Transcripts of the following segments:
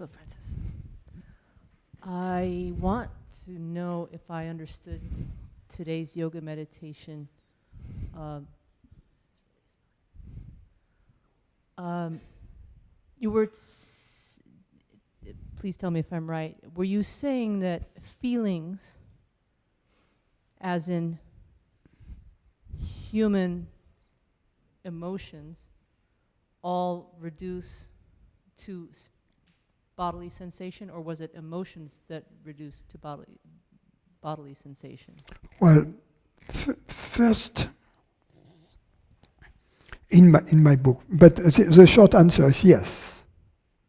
Hello, Francis. I want to know if I understood today's yoga meditation. Um, you were, please tell me if I'm right, were you saying that feelings, as in human emotions, all reduce to bodily sensation, or was it emotions that reduce to bodily sensation? Well, first, in my book, but the short answer is yes.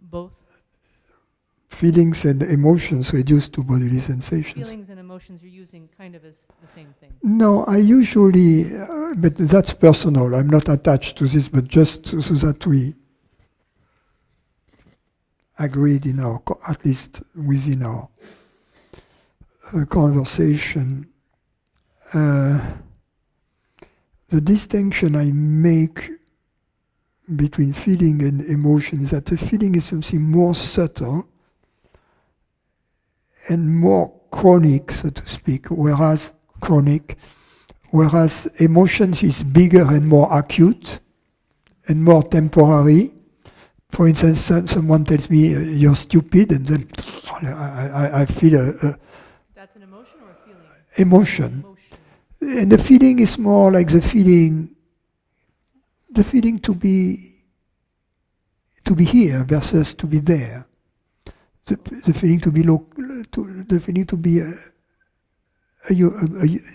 Both? Feelings and emotions reduce to bodily sensations. Feelings and emotions you're using kind of as the same thing. No, I usually, but that's personal. I'm not attached to this, but just so that we agreed in our, at least within our conversation. The distinction I make between feeling and emotion is that the feeling is something more subtle and more chronic, so to speak, whereas emotions is bigger and more acute and more temporary. For instance, someone tells me, you're stupid, and then I feel That's an emotion or a feeling? Emotion. And the feeling is more like the feeling to be here versus to be there. The feeling to be the feeling to be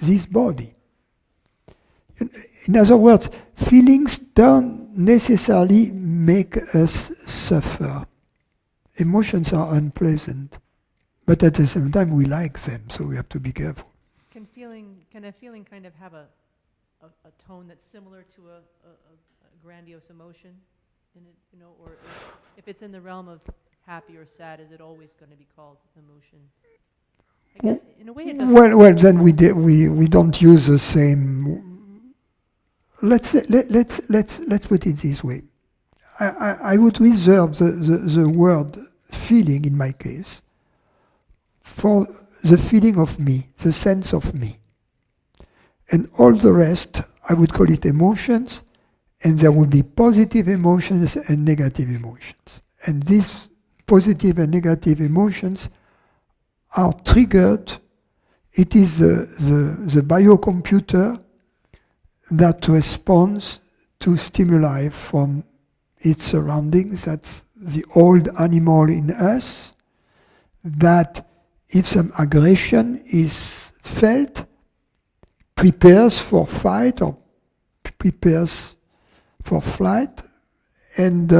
this body. In other words, feelings don't necessarily make us suffer. Emotions are unpleasant, but at the same time we like them, so we have to be careful. Can a feeling kind of have a tone that's similar to a grandiose emotion in it, you know, or if it's in the realm of happy or sad, is it always going to be called emotion? I guess in a way it doesn't. Well, then we don't use the same. Let's put it this way. I would reserve the word feeling in my case for the feeling of me, the sense of me. And all the rest, I would call it emotions, and there would be positive emotions and negative emotions. And these positive and negative emotions are triggered. It is the biocomputer that responds to stimuli from its surroundings. That's the old animal in us, that if some aggression is felt, prepares for fight or prepares for flight, and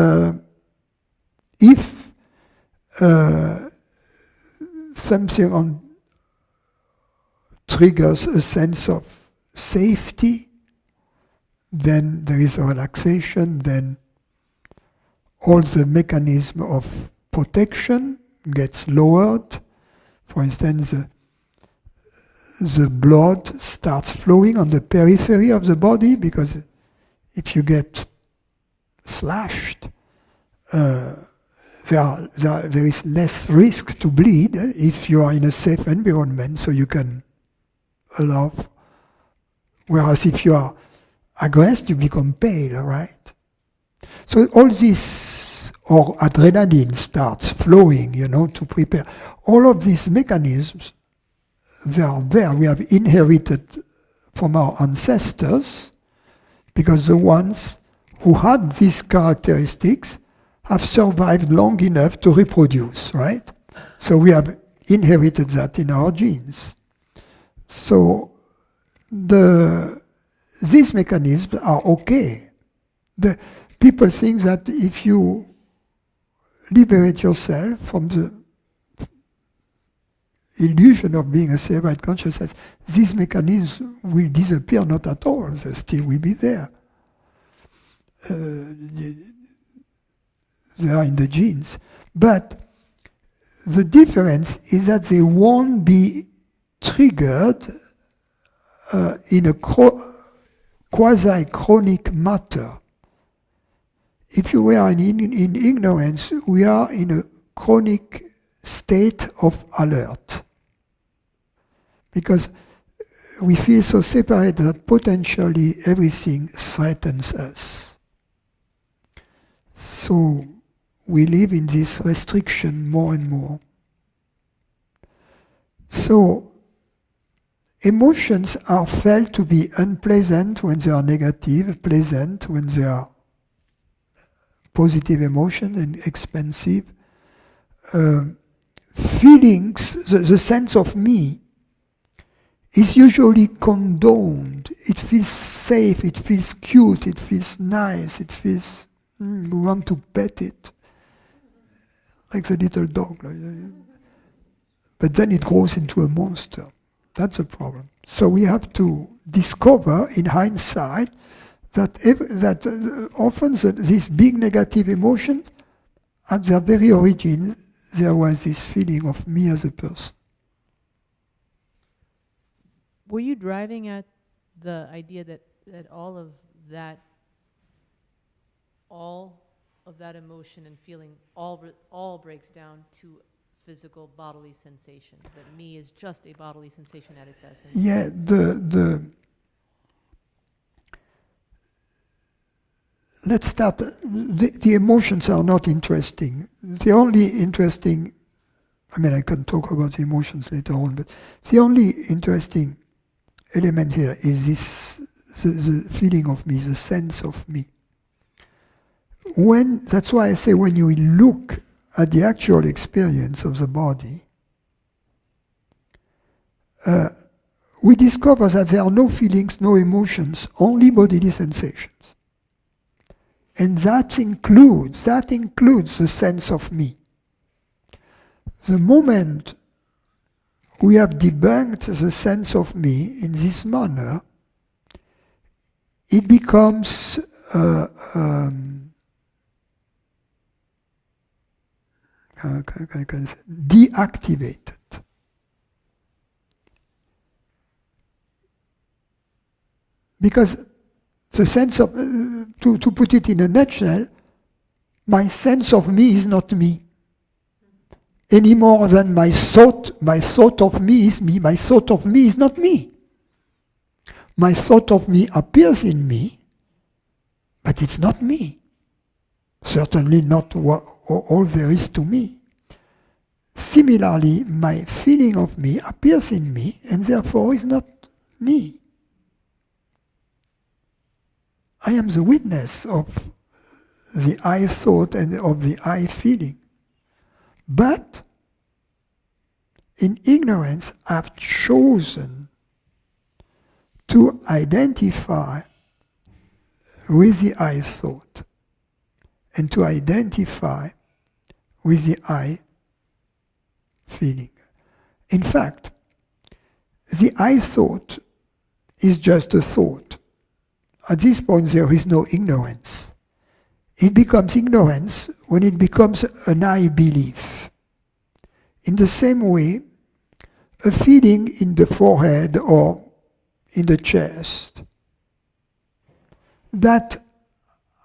if something triggers a sense of safety, then there is a relaxation, then all the mechanism of protection gets lowered. For instance, the blood starts flowing on the periphery of the body, because if you get slashed, there is less risk to bleed if you are in a safe environment, so you can allow. Whereas if you are aggressed, you become pale, right? So all this, or adrenaline starts flowing, to prepare. All of these mechanisms, they are there. We have inherited from our ancestors, because the ones who had these characteristics have survived long enough to reproduce, right? So we have inherited that in our genes. So these mechanisms are okay. The people think that if you liberate yourself from the illusion of being a separate consciousness, these mechanisms will disappear. Not at all. They still will be there. They are in the genes. But the difference is that they won't be triggered in a quasi-chronic matter. If you are in ignorance, we are in a chronic state of alert. Because we feel so separated that potentially everything threatens us. So we live in this restriction more and more. So emotions are felt to be unpleasant when they are negative, pleasant when they are positive emotion and expansive. Feelings, the sense of me, is usually condoned. It feels safe, it feels cute, it feels nice, it feels, we want to pet it. Like the little dog. But then it grows into a monster. That's a problem. So we have to discover in hindsight that often these big negative emotions, at their very origin, there was this feeling of me as a person. Were you driving at the idea that all of that emotion and feeling all breaks down to physical bodily sensation? That me is just a bodily sensation at its essence? Yeah, let's start. The emotions are not interesting. The only interesting, I can talk about the emotions later on, but the only interesting element here is the feeling of me, the sense of me. That's why I say when you look at the actual experience of the body, we discover that there are no feelings, no emotions, only bodily sensations. And that includes the sense of me. The moment we have debunked the sense of me in this manner, it becomes deactivated. Because the sense of, to put it in a nutshell, my sense of me is not me. Any more than my thought of me is me. My thought of me is not me. My thought of me appears in me, but it's not me. Certainly not all there is to me. Similarly, my feeling of me appears in me, and therefore is not me. I am the witness of the I thought and of the I feeling. But in ignorance, I've chosen to identify with the I thought and to identify with the I feeling. In fact, the I thought is just a thought. At this point, there is no ignorance. It becomes ignorance when it becomes an I belief. In the same way, a feeling in the forehead or in the chest that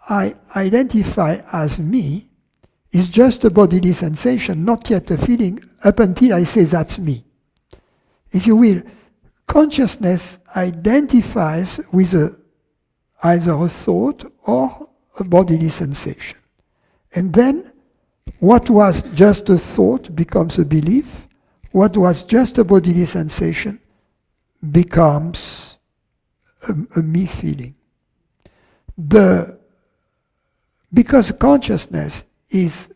I identify as me is just a bodily sensation, not yet a feeling, up until I say that's me. If you will, consciousness identifies with either a thought or a bodily sensation. And then what was just a thought becomes a belief. What was just a bodily sensation becomes a me feeling. Because consciousness is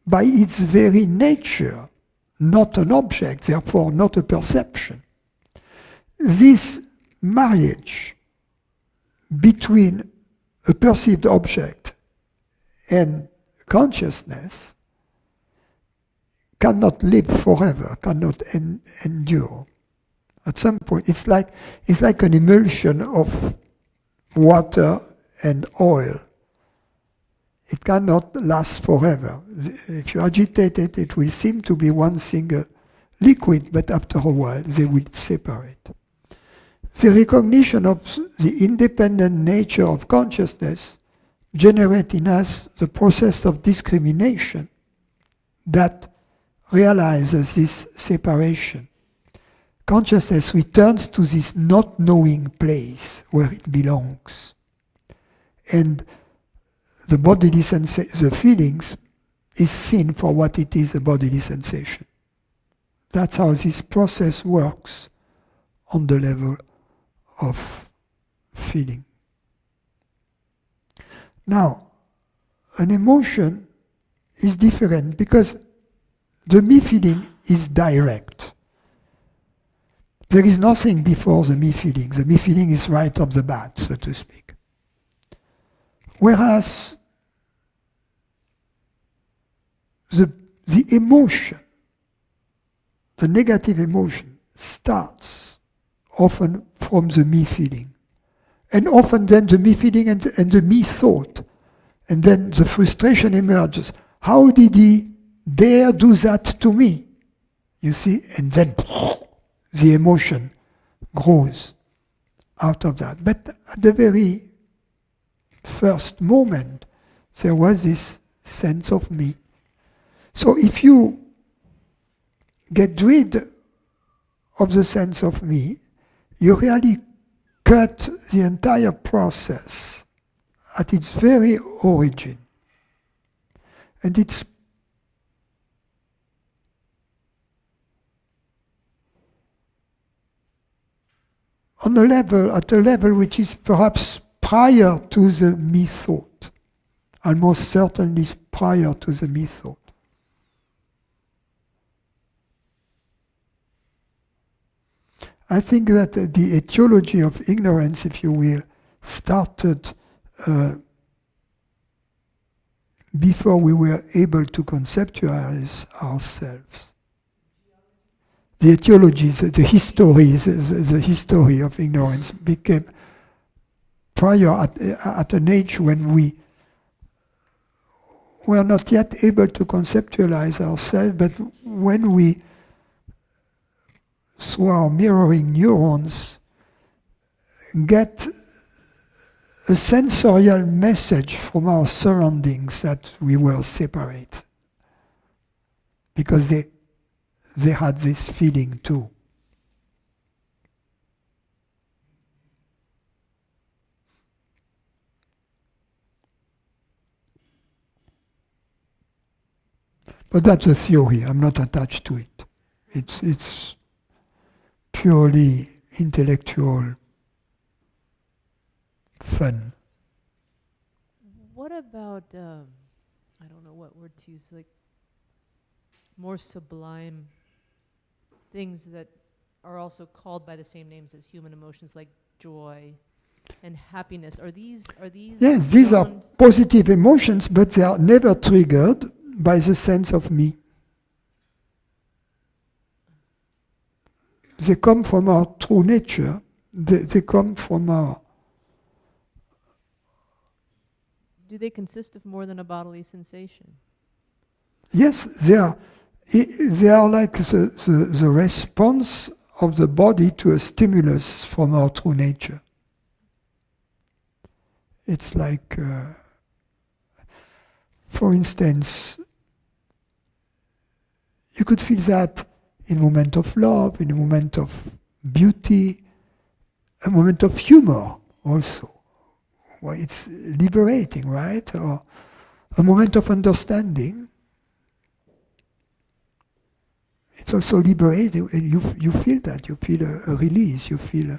by its very nature not an object, therefore not a perception. This marriage between a perceived object and consciousness cannot live forever, cannot endure. At some point, it's like an emulsion of water and oil. It cannot last forever. If you agitate it, it will seem to be one single liquid, but after a while, they will separate. The recognition of the independent nature of consciousness generates in us the process of discrimination that realizes this separation. Consciousness returns to this not knowing place where it belongs. And the bodily the feelings is seen for what it is, a bodily sensation. That's how this process works on the level of feeling. Now, an emotion is different because the me feeling is direct. There is nothing before the me feeling. The me feeling is right off the bat, so to speak. Whereas the emotion, the negative emotion, starts often from the me feeling. And often then the me feeling and the me thought. And then the frustration emerges. How did he dare do that to me? You see? And then the emotion grows out of that. But at the very first moment, there was this sense of me. So if you get rid of the sense of me, you really cut the entire process at its very origin. And it's at a level which is perhaps prior to the me thought, almost certainly prior to the me thought. I think that the etiology of ignorance, if you will, started before we were able to conceptualize ourselves. The etiology, the history of ignorance became prior at an age when we were not yet able to conceptualize ourselves, but when we, through our mirroring neurons, get a sensorial message from our surroundings that we were separate. Because they had this feeling too. But that's a theory. I'm not attached to it. It's purely intellectual fun. What about, I don't know what word to use, like more sublime things that are also called by the same names as human emotions, like joy and happiness? Are these Yes, these are positive emotions, but they are never triggered by the sense of me. They come from our true nature. They come from our... Do they consist of more than a bodily sensation? Yes, they are like the response of the body to a stimulus from our true nature. It's like, for instance, you could feel that in a moment of love, in a moment of beauty, a moment of humor also. Well, it's liberating, right? Or a moment of understanding. It's also liberating, and you feel that. You feel a release. You feel